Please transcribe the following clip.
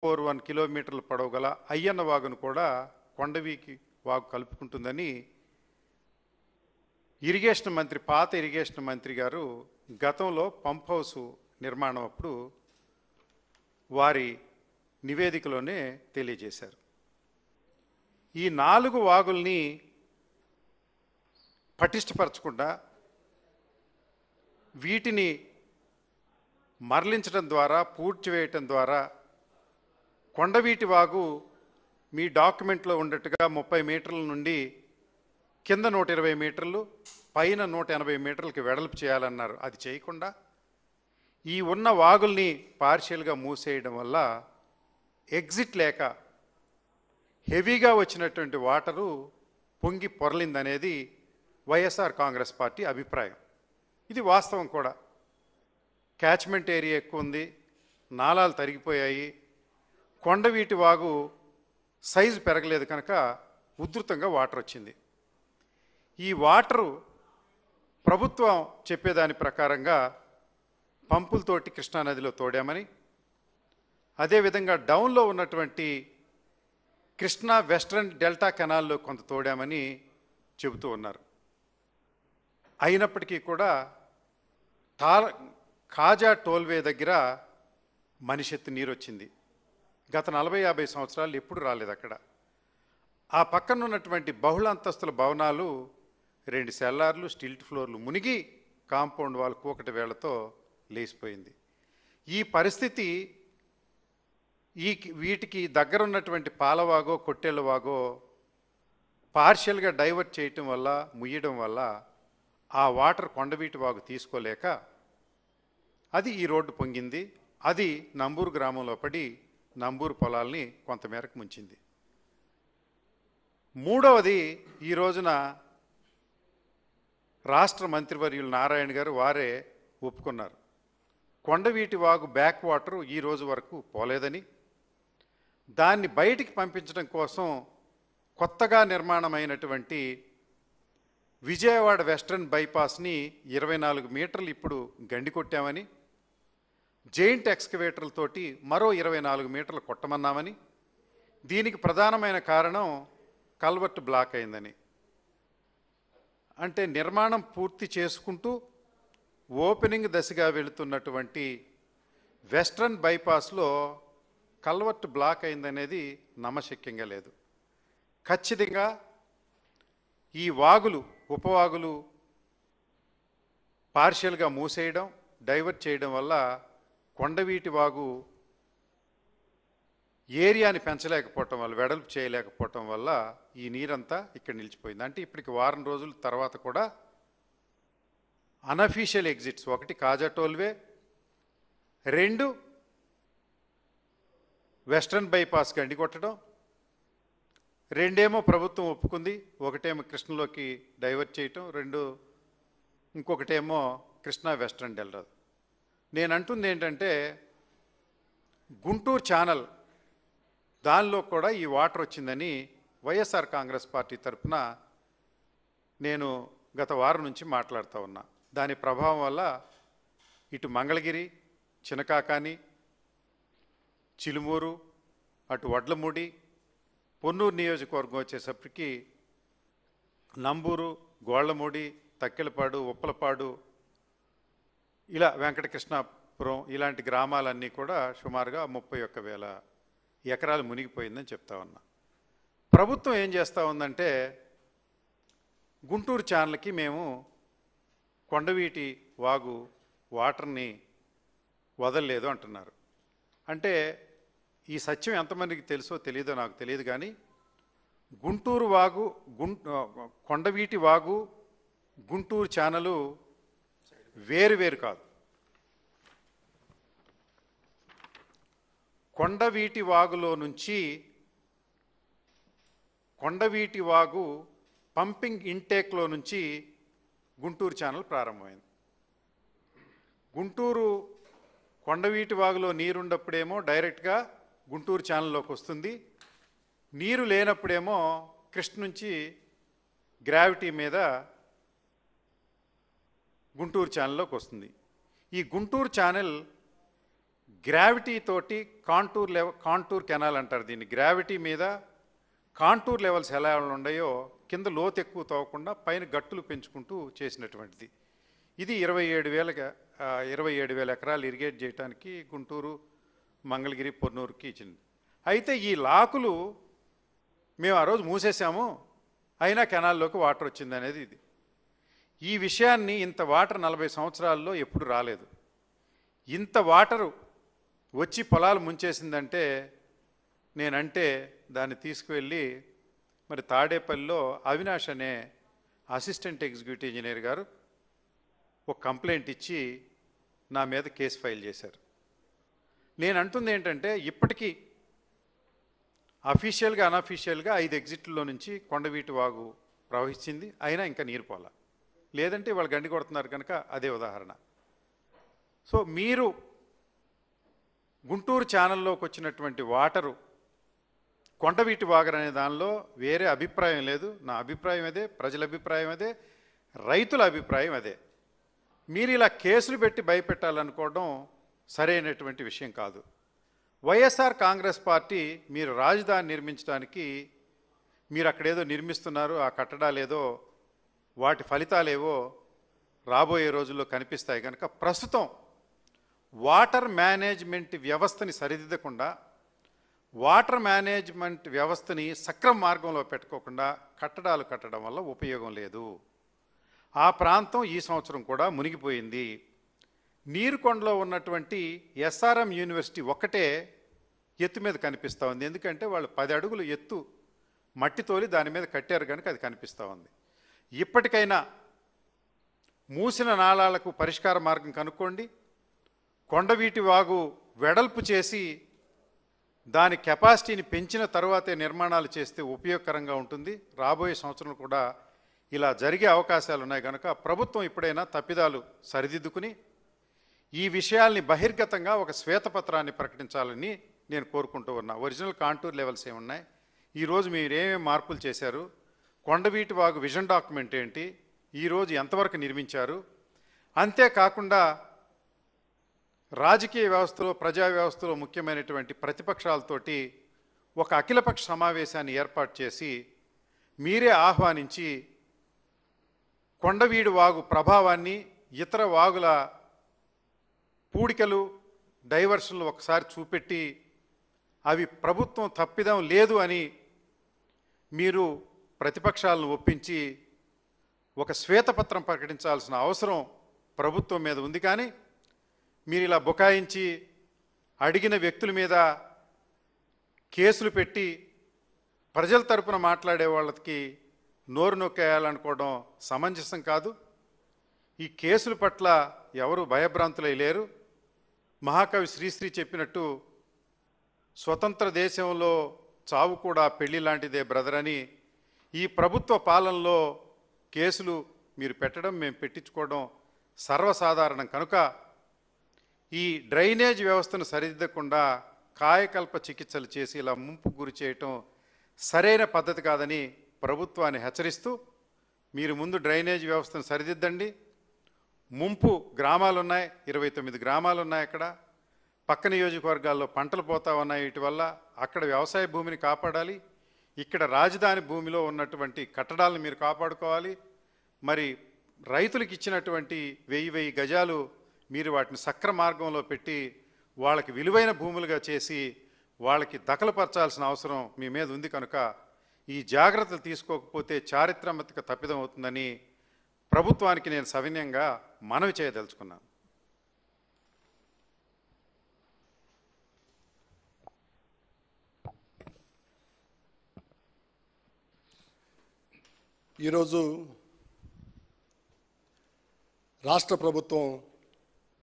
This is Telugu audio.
41 కిలోమీటర్ల పొడవు గల అయ్యన్న వాగును కూడా కొండవీటి వాగు కలుపుకుంటుందని ఇరిగేషన్ మంత్రి, పాత ఇరిగేషన్ మంత్రి గారు గతంలో పంప్ హౌస్ నిర్మాణం అప్పుడు వారి నివేదికలోనే తెలియజేశారు. ఈ 4 వాగుల్ని పటిష్టపరచకుండా వీటిని మరలించడం ద్వారా, పూడ్చివేయటం ద్వారా కొండవీటి వాగు మీ డాక్యుమెంట్లో ఉన్నట్టుగా 30 మీటర్ల నుండి కింద 120 మీటర్లు, పైన 180 మీటర్లకి వెడల్పు చేయాలన్నారు. అది చేయకుండా ఈ ఉన్న వాగుల్ని పార్షియల్గా మూసేయడం వల్ల ఎగ్జిట్ లేక హెవీగా వచ్చినటువంటి వాటరు పొంగి పొరలిందనేది వైఎస్ఆర్ కాంగ్రెస్ పార్టీ అభిప్రాయం. ఇది వాస్తవం కూడా. క్యాచ్మెంట్ ఏరియా ఎక్కువ ఉంది, నాలాలు తరిగిపోయాయి, కొండవీటి వాగు సైజు పెరగలేదు కనుక ఉధృతంగా వాటర్ వచ్చింది. ఈ వాటరు ప్రభుత్వం చెప్పేదాని ప్రకారంగా పంపులతోటి కృష్ణానదిలో తోడామని, అదేవిధంగా డౌన్లో ఉన్నటువంటి కృష్ణా వెస్ట్రన్ డెల్టా కెనాల్లో కొంత తోడామని చెబుతూ ఉన్నారు. అయినప్పటికీ కూడా కాజా టోల్వే దగ్గర మనిషెత్తు నీరు వచ్చింది. గత 40-50 సంవత్సరాలు ఎప్పుడు రాలేదు అక్కడ. ఆ పక్కన ఉన్నటువంటి బహుళ అంతస్తుల భవనాలు 2 సెల్లార్లు, స్టిల్ట్ ఫ్లోర్లు మునిగి కాంపౌండ్ వాల్ కూకటి వేళ్లతో లేచిపోయింది. ఈ పరిస్థితి వీటికి దగ్గర ఉన్నటువంటి పాలవాగో, కొట్టేళ్ళ వాగో పార్షియల్గా డైవర్ట్ చేయటం వల్ల, ముయ్యడం వల్ల ఆ వాటర్ కొండవీటి వాగు తీసుకోలేక అది ఈ రోడ్డు పొంగింది. అది నంబూరు గ్రామంలో పడి నంబూరు పొలాల్ని కొంతమేరకు ముంచింది. మూడవది, ఈ రోజున రాష్ట్ర మంత్రివర్యులు నారాయణ గారు వారే ఒప్పుకున్నారు. కొండవీటి వాగు బ్యాక్ వాటర్ ఈ రోజు వరకు పోలేదని, దాన్ని బయటికి పంపించడం కోసం కొత్తగా నిర్మాణమైనటువంటి విజయవాడ వెస్ట్రన్ బైపాస్ని 24 మీటర్లు ఇప్పుడు గండి కొట్టామని, జెయింట్ ఎక్స్కవేటర్లతోటి మరో 24 మీటర్లు కొట్టమన్నామని, దీనికి ప్రధానమైన కారణం కల్వర్ట్ బ్లాక్ అయిందని. అంటే నిర్మాణం పూర్తి చేసుకుంటూ ఓపెనింగ్ దశగా వెళుతున్నటువంటి వెస్ట్రన్ బైపాస్లో కల్వర్ట్ బ్లాక్ అయిందనేది నమ్మశక్యంగా లేదు. ఖచ్చితంగా ఈ వాగులు, ఉపవాగులు పార్షియల్గా మూసేయడం, డైవర్ట్ చేయడం వల్ల కొండవీటి వాగు ఏరియాని పెంచలేకపోవటం వల్ల, వెడల్పు చేయలేకపోవటం వల్ల ఈ నీరంతా ఇక్కడ నిలిచిపోయింది. అంటే ఇప్పటికి వారం రోజుల తర్వాత కూడా అనఫీషియల్ ఎగ్జిట్స్, 1 కాజా టోల్వే, 2 వెస్ట్రన్ బైపాస్ గండి కొట్టడం, 2 ప్రభుత్వం ఒప్పుకుంది, 1 కృష్ణలోకి డైవర్ట్ చేయటం, ఇంకొకటేమో కృష్ణా వెస్ట్రన్ డెల్టా. నేను అంటుంది ఏంటంటే గుంటూరు ఛానల్ దానిలో కూడా ఈ వాటర్ వచ్చిందని వైఎస్ఆర్ కాంగ్రెస్ పార్టీ తరఫున నేను గత వారం నుంచి మాట్లాడుతూ ఉన్నా. దాని ప్రభావం వల్ల ఇటు మంగళగిరి, చినకాకాని, చిలుమూరు, అటు వడ్లమూడి, పొన్నూరు నియోజకవర్గం వచ్చేసప్పటికి నంబూరు, గోళ్లమూడి, తక్కెలపాడు, ఉప్పలపాడు, ఇలా వెంకటకృష్ణాపురం ఇలాంటి గ్రామాలన్నీ కూడా సుమారుగా 31,000 ఎకరాలు మునిగిపోయిందని చెప్తా ఉన్నా. ప్రభుత్వం ఏం చేస్తూ ఉందంటే గుంటూరు ఛానల్కి మేము కొండవీటి వాగు వాటర్ని వదలలేదు అంటున్నారు. అంటే ఈ సత్యం ఎంతమందికి తెలుసో తెలియదో నాకు తెలియదు, కానీ గుంటూరు వాగు, కొండవీటి వాగు, గుంటూరు ఛానలు వేరు కాదు. కొండవీటి వాగులో నుంచి కొండవీటి వాగు పంపింగ్ ఇంటేక్లో నుంచి గుంటూరు ఛానల్ ప్రారంభమైంది. గుంటూరు కొండవీటి వాగులో నీరుండప్పుడేమో డైరెక్ట్గా గుంటూరు ఛానల్లోకి వస్తుంది, నీరు లేనప్పుడేమో కృష్ణ నుంచి గ్రావిటీ మీద గుంటూరు ఛానల్లోకి వస్తుంది. ఈ గుంటూరు ఛానల్ గ్రావిటీ తోటి కాంటూర్ కెనాల్ అంటారు దీన్ని. గ్రావిటీ మీద కాంటూర్ లెవెల్స్ ఎలా ఉన్నాయో కింద లోతు ఎక్కువ తవ్వకుండా పైన గట్టులు పెంచుకుంటూ చేసినటువంటిది. ఇది 27,000 ఎకరాలు ఇరిగేట్ చేయడానికి గుంటూరు, మంగళగిరి, పొన్నూరుకి ఇచ్చింది. అయితే ఈ లాకులు మేము ఆ రోజు మూసేసాము, అయినా కెనాల్లోకి వాటర్ వచ్చింది అనేది ఇది. ఈ విషయాన్ని ఇంత వాటర్ 40 సంవత్సరాల్లో ఎప్పుడు రాలేదు. ఇంత వాటరు వచ్చి పొలాలు ముంచేసిందంటే నేనంటే దాన్ని తీసుకువెళ్ళి మరి తాడేపల్లిలో అవినాష్ అనే అసిస్టెంట్ ఎగ్జిక్యూటివ్ ఇంజనీర్ గారు ఒక కంప్లైంట్ ఇచ్చి నా మీద కేసు ఫైల్ చేశారు. నేను అంటుంది ఏంటంటే ఇప్పటికీ అఫీషియల్గా అనఫీషియల్గా 5 ఎగ్జిట్లలో నుంచి కొండవీటి వాగు ప్రవహించింది, అయినా ఇంకా నీరు పోలా. లేదంటే వాళ్ళు గండి కొడుతున్నారు కనుక అదే ఉదాహరణ. సో మీరు గుంటూరు ఛానల్లోకి వచ్చినటువంటి వాటరు కొండవీటి వాగర్ అనే దానిలో వేరే అభిప్రాయం లేదు. నా అభిప్రాయం అదే, ప్రజల అభిప్రాయం అదే, రైతుల అభిప్రాయం అదే. మీరు ఇలా కేసులు పెట్టి భయపెట్టాలనుకోవడం సరైనటువంటి విషయం కాదు. వైఎస్ఆర్ కాంగ్రెస్ పార్టీ మీరు రాజధాని నిర్మించడానికి మీరు అక్కడేదో నిర్మిస్తున్నారు, ఆ కట్టడాలేదో వాటి ఫలితాలేవో రాబోయే రోజుల్లో కనిపిస్తాయి కనుక ప్రస్తుతం వాటర్ మేనేజ్మెంట్ వ్యవస్థని సరిదిద్దకుండా, వాటర్ మేనేజ్మెంట్ వ్యవస్థని సక్రమ మార్గంలో పెట్టుకోకుండా కట్టడాలు కట్టడం వల్ల ఉపయోగం లేదు. ఆ ప్రాంతం ఈ సంవత్సరం కూడా మునిగిపోయింది. నీరుకొండలో ఉన్నటువంటి ఎస్ఆర్ఎం యూనివర్సిటీ ఒక్కటే ఎత్తు మీద కనిపిస్తూ ఉంది. ఎందుకంటే వాళ్ళు 10 అడుగులు ఎత్తు మట్టి తోలి దాని మీద కట్టారు కనుక అది కనిపిస్తూ ఉంది. ఇప్పటికైనా మూసిన నాళాలకు పరిష్కార మార్గం కనుక్కోండి. కొండవీటి వాగు వెడల్పు చేసి దాని కెపాసిటీని పెంచిన తర్వాతే నిర్మాణాలు చేస్తే ఉపయోగకరంగా ఉంటుంది. రాబోయే సంవత్సరం కూడా ఇలా జరిగే అవకాశాలు ఉన్నాయి కనుక ప్రభుత్వం ఇప్పుడైనా తప్పిదాలు సరిదిద్దుకుని ఈ విషయాల్ని బహిర్గతంగా ఒక శ్వేతపత్రాన్ని ప్రకటించాలని నేను కోరుకుంటూ ఉన్నా. ఒరిజినల్ కాంటూర్ లెవెల్స్ ఏమున్నాయి, ఈరోజు మీరు ఏమేమి మార్పులు చేశారు, కొండవీటి వాగు విజన్ డాక్యుమెంట్ ఏంటి, ఈరోజు ఎంతవరకు నిర్మించారు, అంతేకాకుండా రాజకీయ వ్యవస్థలో, ప్రజా వ్యవస్థలో ముఖ్యమైనటువంటి ప్రతిపక్షాలతోటి ఒక అఖిలపక్ష సమావేశాన్ని ఏర్పాటు చేసి మీరే ఆహ్వానించి కొండవీడు వాగు ప్రభావాన్ని, ఇతర వాగుల పూడికలు, డైవర్షన్లు ఒకసారి చూపెట్టి అవి ప్రభుత్వం తప్పిదం లేదు అని మీరు ప్రతిపక్షాలను ఒప్పించి ఒక శ్వేతపత్రం ప్రకటించాల్సిన అవసరం ప్రభుత్వం మీద ఉంది. కానీ మీరు ఇలా బుకాయించి అడిగిన వ్యక్తుల మీద కేసులు పెట్టి ప్రజల తరపున మాట్లాడే వాళ్ళకి నోరు నొక్కేయాలనుకోవడం సమంజసం కాదు. ఈ కేసుల పట్ల ఎవరు భయభ్రాంతులై లేరు. మహాకవి శ్రీశ్రీ చెప్పినట్టు స్వతంత్ర దేశంలో చావు కూడా పెళ్లి లాంటిదే బ్రదర్ అని ఈ ప్రభుత్వ పాలనలో కేసులు మీరు పెట్టడం, మేము పెట్టించుకోవడం సర్వసాధారణం కనుక ఈ డ్రైనేజ్ వ్యవస్థను సరిదిద్దకుండా కాయకల్ప చికిత్సలు చేసి ఇలా ముంపుకు గురి చేయటం సరైన పద్ధతి కాదని ప్రభుత్వాన్ని హెచ్చరిస్తూ మీరు ముందు డ్రైనేజ్ వ్యవస్థను సరిదిద్దండి. ముంపు గ్రామాలు ఉన్నాయి, 29 గ్రామాలు ఉన్నాయి. అక్కడ పక్క నియోజకవర్గాల్లో పంటలు పోతా ఉన్నాయి. వీటి వల్ల అక్కడ వ్యవసాయ భూమిని కాపాడాలి. ఇక్కడ రాజధాని భూమిలో ఉన్నటువంటి కట్టడాలను మీరు కాపాడుకోవాలి. మరి రైతులకు ఇచ్చినటువంటి 1000 గజాలు మీరు వాటిని సక్రమ మార్గంలో పెట్టి వాళ్ళకి విలువైన భూములుగా చేసి వాళ్ళకి దఖలుపరచాల్సిన అవసరం మీ మీద ఉంది కనుక ఈ జాగ్రత్తలు తీసుకోకపోతే చారిత్రాత్మక తప్పిదం అవుతుందని ప్రభుత్వానికి నేను సవినయంగా మనవి చేయదలుచుకున్నాను. ఈరోజు రాష్ట్ర ప్రభుత్వం